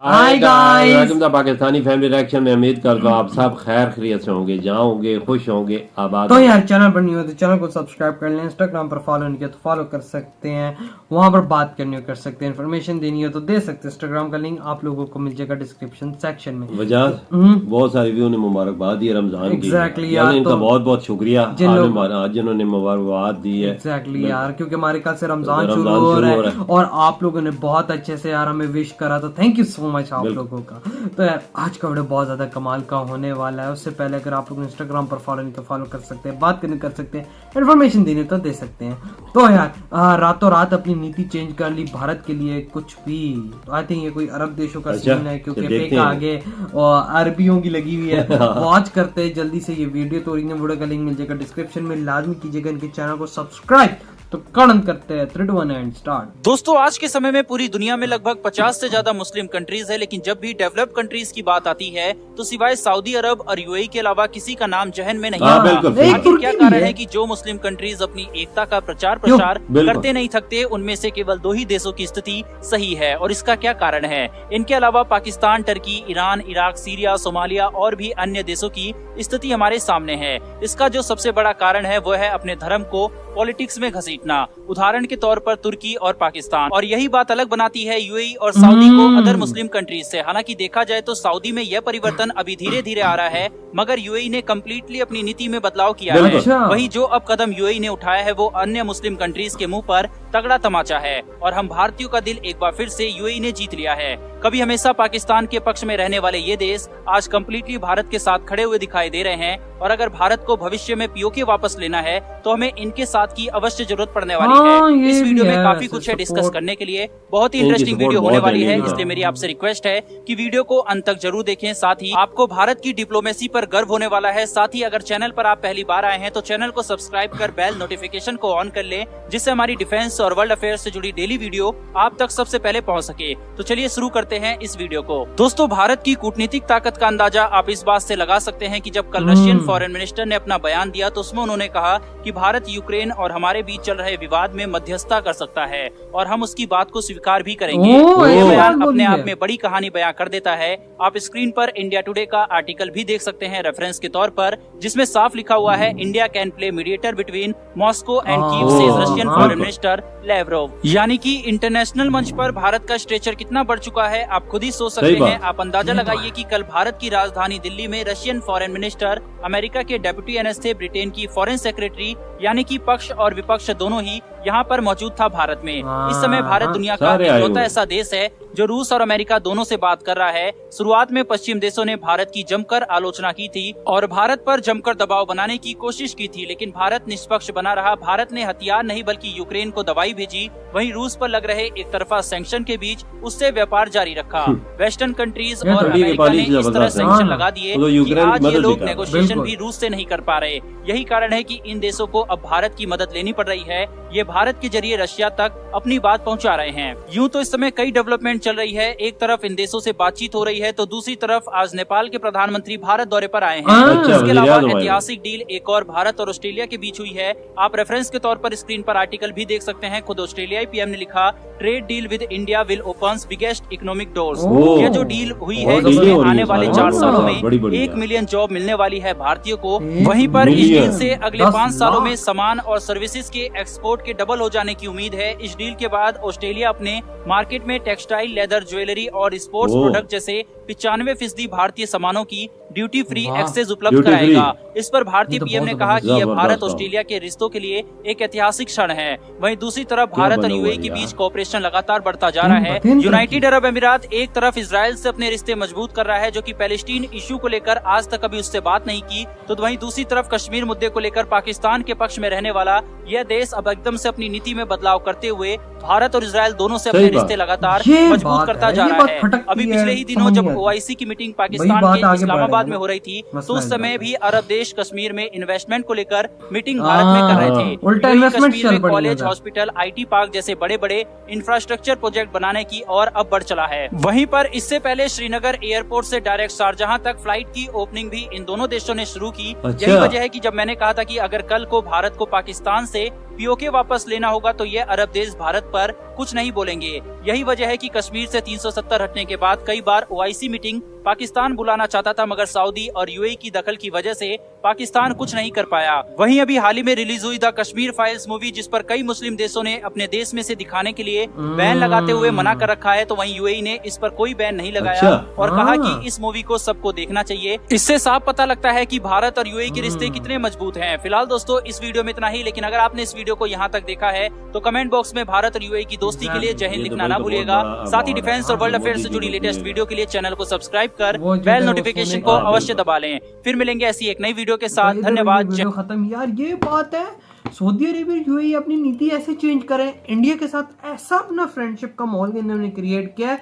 Hi guys, welcome to Pakistani family reaction में। उम्मीद करता हूँ आप सब खैर खैरियत से होंगे, जहाँ होंगे खुश होंगे, आबाद। तो यार चैनल पर नहीं हो तो चैनल को सब्सक्राइब कर लें। इंस्टाग्राम पर फॉलो नहीं किया तो फॉलो कर सकते हैं, वहां पर बात करनी हो कर सकते हैं, इन्फॉर्मेशन देनी हो तो दे सकते हैं। इंस्टाग्राम का लिंक आप लोगों को मिल जाएगा डिस्क्रिप्शन सेक्शन में। वजह बहुत सारे व्यू ने मुबारकबाद दी है रमजान की। एग्जैक्टली यार यार, इनका तो बहुत बहुत शुक्रिया जिन्होंने मुबारकबाद दी है। एग्जैक्टली यार, क्योंकि हमारे कल से रमजान शुरू हो रहा है और आप लोगों ने बहुत अच्छे से यार हमें विश करा, तो थैंक यू सो मच आप लोगों का। तो यार आज का वीडियो बहुत ज्यादा कमाल का होने वाला है। उससे पहले अगर आप लोग इंस्टाग्राम पर फॉलो नहीं तो फॉलो कर सकते हैं, बात करने कर सकते हैं, इन्फॉर्मेशन देनी तो दे सकते हैं। तो यार रातों रात अपनी नीति चेंज कर ली भारत के लिए कुछ भी। तो आई थिंक ये कोई अरब देशों का सीन है, क्योंकि पेका आगे और अरबियों की लगी हुई है। वॉच करते हैं जल्दी से ये वीडियो, तो वीडियो का लिंक मिल जाएगा डिस्क्रिप्शन में। लाजमी कीजिएगा इनके चैनल को सब्सक्राइब। तो कड़न करते हैं 3 2 1 एंड स्टार्ट। दोस्तों आज के समय में पूरी दुनिया में लगभग 50 से ज्यादा मुस्लिम कंट्रीज है, लेकिन जब भी डेवलप्ड कंट्रीज की बात आती है तो सिवाय सऊदी अरब और यूएई के अलावा किसी का नाम जहन में नहीं आता। आखिर क्या कारण है कि जो मुस्लिम कंट्रीज अपनी एकता का प्रचार करते नहीं थकते, उनमें से केवल 2 ही देशों की स्थिति सही है। और इसका क्या कारण है? इनके अलावा Pakistan, Turkey, Iran, Iraq, Syria, Somalia और भी अन्य देशों की स्थिति हमारे सामने है। इसका जो सबसे बड़ा कारण है वो है अपने धर्म को पॉलिटिक्स में घसीटना। उदाहरण के तौर पर तुर्की और पाकिस्तान। और यही बात अलग बनाती है यूएई और सऊदी को अदर मुस्लिम कंट्रीज से। हालांकि देखा जाए तो सऊदी में यह परिवर्तन अभी धीरे धीरे आ रहा है, मगर यूएई ने कम्प्लीटली अपनी नीति में बदलाव किया है। वही जो अब कदम यूएई ने उठाया है वो अन्य मुस्लिम कंट्रीज के मुंह पर तगड़ा तमाचा है। और हम भारतीयों का दिल एक बार फिर से यूएई ने जीत लिया है। कभी हमेशा पाकिस्तान के पक्ष में रहने वाले ये देश आज कम्प्लीटली भारत के साथ खड़े हुए दिखाई दे रहे हैं। और अगर भारत को भविष्य में पीओके वापस लेना है तो हमें इनके साथ की अवश्य जरूरत पड़ने वाली है। इस वीडियो में काफी कुछ है डिस्कस करने के लिए, बहुत ही इंटरेस्टिंग वीडियो होने वाली है। इसलिए मेरी आपसे रिक्वेस्ट है कि वीडियो को अंत तक जरूर देखें। साथ ही आपको भारत की डिप्लोमेसी पर गर्व होने वाला है। साथ ही अगर चैनल पर आप पहली बार आए हैं तो चैनल को सब्सक्राइब कर बेल नोटिफिकेशन को ऑन कर ले, जिससे हमारी डिफेंस और वर्ल्ड अफेयर से जुड़ी डेली वीडियो आप तक सबसे पहले पहुंच सके। तो चलिए शुरू करते हैं इस वीडियो को। दोस्तों भारत की कूटनीतिक ताकत का अंदाजा आप इस बात से लगा सकते हैं कि जब कल रशियन फॉरेन मिनिस्टर ने अपना बयान दिया तो उसमें उन्होंने कहा कि भारत यूक्रेन और हमारे बीच चल रहे विवाद में मध्यस्थता कर सकता है और हम उसकी बात को स्वीकार भी करेंगे। ये बयान अपने आप में बड़ी कहानी बयां कर देता है। आप स्क्रीन पर इंडिया टुडे का आर्टिकल भी देख सकते हैं रेफरेंस के तौर पर, जिसमें साफ लिखा हुआ है India can play mediator between Moscow and Kyiv says Russian foreign minister Lavrov. यानी कि इंटरनेशनल मंच पर भारत का स्ट्रेचर कितना बढ़ चुका है आप खुद ही सोच सकते हैं। आप अंदाजा लगाइए कि कल भारत की राजधानी दिल्ली में रशियन फॉरेन मिनिस्टर, अमेरिका के डेप्यूटी एनएसए, ब्रिटेन की फॉरेन सेक्रेटरी, यानी कि पक्ष और विपक्ष दोनों ही यहाँ पर मौजूद था भारत में। इस समय भारत दुनिया का इकलौता ऐसा देश है जो रूस और अमेरिका दोनों से बात कर रहा है। शुरुआत में पश्चिम देशों ने भारत की जमकर आलोचना की थी और भारत पर जमकर दबाव बनाने की कोशिश की थी, लेकिन भारत निष्पक्ष बना रहा। भारत ने हथियार नहीं बल्कि यूक्रेन को दवाई भेजी। वहीं रूस पर लग रहे एक तरफा सैंक्शन के बीच उससे व्यापार जारी रखा। वेस्टर्न कंट्रीज और अमेरिका ने इस तरह सैंक्शन लगा दिए कि आज ये लोग नेगोशिएशन भी रूस से नहीं कर पा रहे। यही कारण है कि इन देशों को अब भारत की मदद लेनी पड़ रही है। ये भारत के जरिए रशिया तक अपनी बात पहुंचा रहे हैं। यूं तो इस समय कई डेवलपमेंट चल रही है। एक तरफ इन देशों से बातचीत हो रही है तो दूसरी तरफ आज नेपाल के प्रधानमंत्री भारत दौरे पर आए हैं। इसके अलावा ऐतिहासिक डील एक और भारत और ऑस्ट्रेलिया के बीच हुई है। आप रेफरेंस के तौर पर स्क्रीन पर आर्टिकल भी देख सकते हैं। खुद ऑस्ट्रेलियाई पीएम ने लिखा, trade deal with India will opens biggest economic doors. यह जो डील हुई है इसमें आने वाले 4 सालों में 1 मिलियन जॉब मिलने वाली है भारतीयों को। वहीं पर इस डील से अगले 5 सालों में सामान और सर्विसेज के एक्सपोर्ट के डबल हो जाने की उम्मीद है। इस डील के बाद ऑस्ट्रेलिया अपने मार्केट में टेक्सटाइल, लेदर, ज्वेलरी और स्पोर्ट्स प्रोडक्ट जैसे 95% भारतीय सामानों की ड्यूटी फ्री एक्सेस उपलब्ध कराएगा। इस पर भारतीय पीएम ने कहा कि यह भारत ऑस्ट्रेलिया के रिश्तों के लिए एक ऐतिहासिक क्षण है। वहीं दूसरी तरफ भारत और यूएई के बीच कोऑपरेशन लगातार बढ़ता जा रहा है। यूनाइटेड अरब अमीरात एक तरफ इजराइल से अपने रिश्ते मजबूत कर रहा है, जो कि पैलेस्टीन इश्यू को लेकर आज तक कभी उससे बात नहीं की, तो वहीं दूसरी तरफ कश्मीर मुद्दे को लेकर पाकिस्तान के पक्ष में रहने वाला यह देश अब एकदम से अपनी नीति में बदलाव करते हुए भारत और इजराइल दोनों से अपने रिश्ते लगातार मजबूत करता जा रहा है। अभी पिछले ही दिनों जब ओआईसी की मीटिंग पाकिस्तान के इस्लामाबाद में हो रही थी तो उस समय भी अरब देश कश्मीर में इन्वेस्टमेंट को लेकर मीटिंग भारत में कर रहे थे। कश्मीर में कॉलेज, हॉस्पिटल, आईटी पार्क जैसे बड़े बड़े इंफ्रास्ट्रक्चर प्रोजेक्ट बनाने की और अब बढ़ चला है। वहीं पर इससे पहले श्रीनगर एयरपोर्ट से डायरेक्ट शारजहां तक फ्लाइट की ओपनिंग भी इन दोनों देशों ने शुरू की। यही वजह है कि जब मैंने कहा था कि अगर कल को भारत को पाकिस्तान से पीओके वापस लेना होगा तो ये अरब देश भारत पर कुछ नहीं बोलेंगे। यही वजह है कि कश्मीर से 370 हटने के बाद कई बार ओआईसी मीटिंग पाकिस्तान बुलाना चाहता था, मगर सऊदी और यूएई की दखल की वजह से पाकिस्तान कुछ नहीं कर पाया। वहीं अभी हाल ही में रिलीज हुई द कश्मीर फाइल्स मूवी, जिस पर कई मुस्लिम देशों ने अपने देश में से दिखाने के लिए बैन लगाते हुए मना कर रखा है, तो वहीं यूएई ने इस पर कोई बैन नहीं लगाया और कहा कि इस मूवी को सबको देखना चाहिए। इससे साफ पता लगता है कि भारत और यूएई के रिश्ते कितने मजबूत हैं। फिलहाल दोस्तों इस वीडियो में इतना ही, लेकिन अगर आपने इस वीडियो को यहाँ तक देखा है तो कमेंट बॉक्स में भारत और यूएई की दोस्ती के लिए जय हिंद लिखना ना भूलिएगा। साथ ही डिफेंस और वर्ल्ड अफेयर से जुड़ी लेटेस्ट वीडियो के लिए चैनल को सब्सक्राइब कर बेल नोटिफिकेशन को अवश्य दबा लें। फिर मिलेंगे ऐसी एक नई वीडियो के साथ। धन्यवाद। खत्म यार, ये बात है सऊदी अरेबिया यूएई अपनी नीति ऐसे चेंज करे, इंडिया के साथ ऐसा अपना फ्रेंडशिप का माहौल इन्होंने क्रिएट किया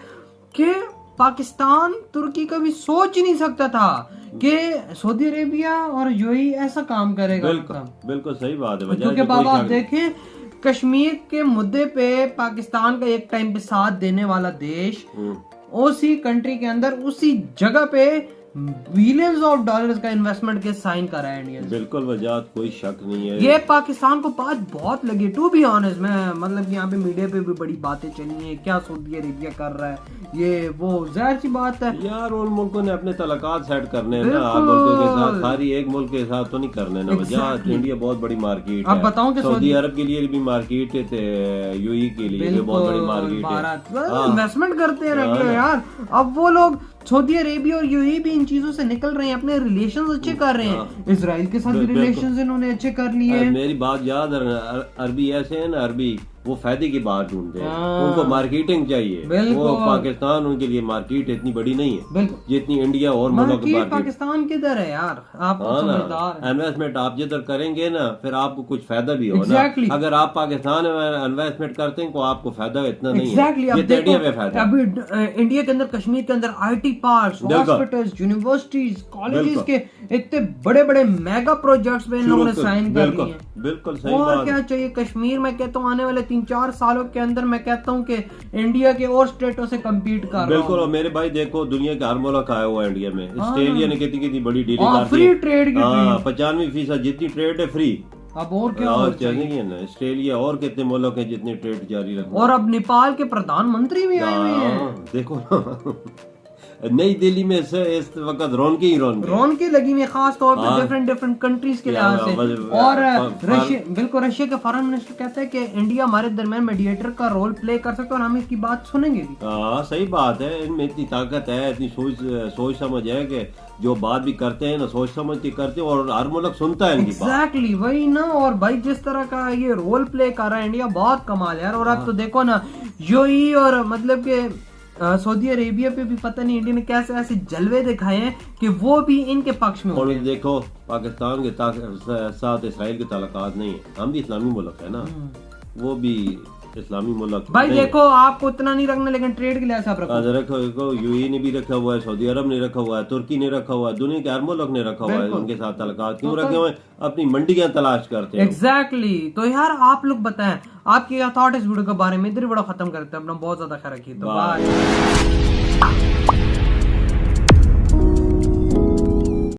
कि पाकिस्तान तुर्की कभी सोच ही नहीं सकता था कि सऊदी अरेबिया और यूएई ऐसा काम करेगा। बिल्कुल सही बात है, क्योंकि बाबा आप देखें कश्मीर के मुद्दे पे पाकिस्तान का एक टाइम पे साथ देने वाला देश उसी कंट्री के अंदर उसी जगह पे बिलियंस ऑफ डॉलर्स का इन्वेस्टमेंट के साइन करा है इंडिया। बिल्कुल वजाहत, कोई शक नहीं है। ये पाकिस्तान को बात बहुत लगी, टू बी ऑनेस्ट। मैं मतलब यहाँ पे मीडिया पे भी बड़ी bateं चली हैं, क्या सऊदी अरेबिया कर रहा है, ये वो जाहिर सी बात है यार। उन मुल्कों ने अपने तलकात सेट करने हैं ना, मुल्कों के साथ, सारी एक मुल्क के साथ तो नहीं करने ना। वजाहत इंडिया बहुत बड़ी मार्केट है। अब बताऊं कि सऊदी अरब के लिए भी मार्केट है, यूएई के लिए भी बहुत बड़ी मार्केट है। इन्वेस्टमेंट करते हैं यार। अब वो लोग सऊदी अरेबिया और यूएई भी इन चीजों से निकल रहे हैं, अपने रिलेशंस अच्छे कर रहे हैं। इजराइल के साथ भी रिलेशंस इन्होंने अच्छे कर लिए। मेरी बात याद है, अरबी ऐसे है ना, अरबी वो फायदे की बात ढूंढते हैं, उनको मार्केटिंग चाहिए। वो पाकिस्तान उनके लिए मार्केट इतनी बड़ी नहीं है जितनी इंडिया और मुल्क की मार्केट। पाकिस्तान किधर है यार, आप समझदार। इन्वेस्टमेंट आप जिधर करेंगे ना, फिर आपको कुछ फायदा भी हो ना। अगर आप पाकिस्तान में इन्वेस्टमेंट करते हैं तो आपको फायदा इतना नहीं है, इंडिया में फायदा। अभी इंडिया के अंदर, कश्मीर के अंदर IT parks, hospitals, universities, colleges के इतने बड़े बड़े मेगा प्रोजेक्ट्स में इन लोगों ने साइन कर लिए हैं। बिल्कुल सही और बात। क्या चाहिए कश्मीर में, कहता हूँ आने वाले 3-4 सालों के अंदर मैं कहता हूँ कि इंडिया के और स्टेटों से कम्पीट कर रहा है। बिल्कुल। और मेरे भाई देखो, दुनिया के हर मुल्क आया हुआ है इंडिया में। ऑस्ट्रेलिया ने कितनी बड़ी डीलिंग कर दी, फ्री ट्रेड की 95% जितनी ट्रेड है फ्री। अब और क्या और चाहिए ना, ऑस्ट्रेलिया और कितने मुल्क हैं जितने ट्रेड जारी रखते। और अब नेपाल के प्रधानमंत्री भी आए हुए हैं, देखो नई दिल्ली में से इस वक्त रौनकी लगी हुई है, खास तौर पर डिफरेंट कंट्रीज के लिहाज से। और रशिया के फॉरेन मिनिस्टर कहता है कि इंडिया हमारे दरमियान मीडिएटर का रोल प्ले कर सकता है और हम इसकी बात सुनेंगे भी। सही बात है, इनमें इतनी ताकत है, इतनी सोच समझ है कि जो बात भी करते हैं ना, सोच समझ के करते हैं और हर मुल्क सुनता है इनकी बात। एग्जैक्टली वही ना। और भाई जिस तरह का ये रोल प्ले कर रहा है इंडिया, बहुत कमाल है यार। और अब तो देखो ना, यूएई और मतलब के सऊदी अरेबिया पे भी पता नहीं इंडिया ने कैसे ऐसे जलवे दिखाए हैं कि वो भी इनके पक्ष में। और देखो पाकिस्तान के साथ इसराइल के ताल्लुकात नहीं है, हम भी इस्लामी मुल्क है ना, वो भी इस्लामी मुल्क। भाई देखो आपको उतना नहीं रखना, लेकिन ट्रेड के लिहाज से आप रखो। यूएई ने भी रखा हुआ है, सऊदी अरब ने रखा हुआ है, तुर्की ने रखा हुआ है, दुनिया के हर मुल्क ने रखा हुआ है। उनके साथ ताल्लुकात क्यों रखे हुए? अपनी मंडियां तलाश करते हैं। एग्जैक्टली। तो यार आप लोग बताएं आपकी क्या थॉट इस वीडियो के बारे में। इधर वीडियो खत्म करते हैं, अपना बहुत ज्यादा ख्याल रखिए। तो बाय।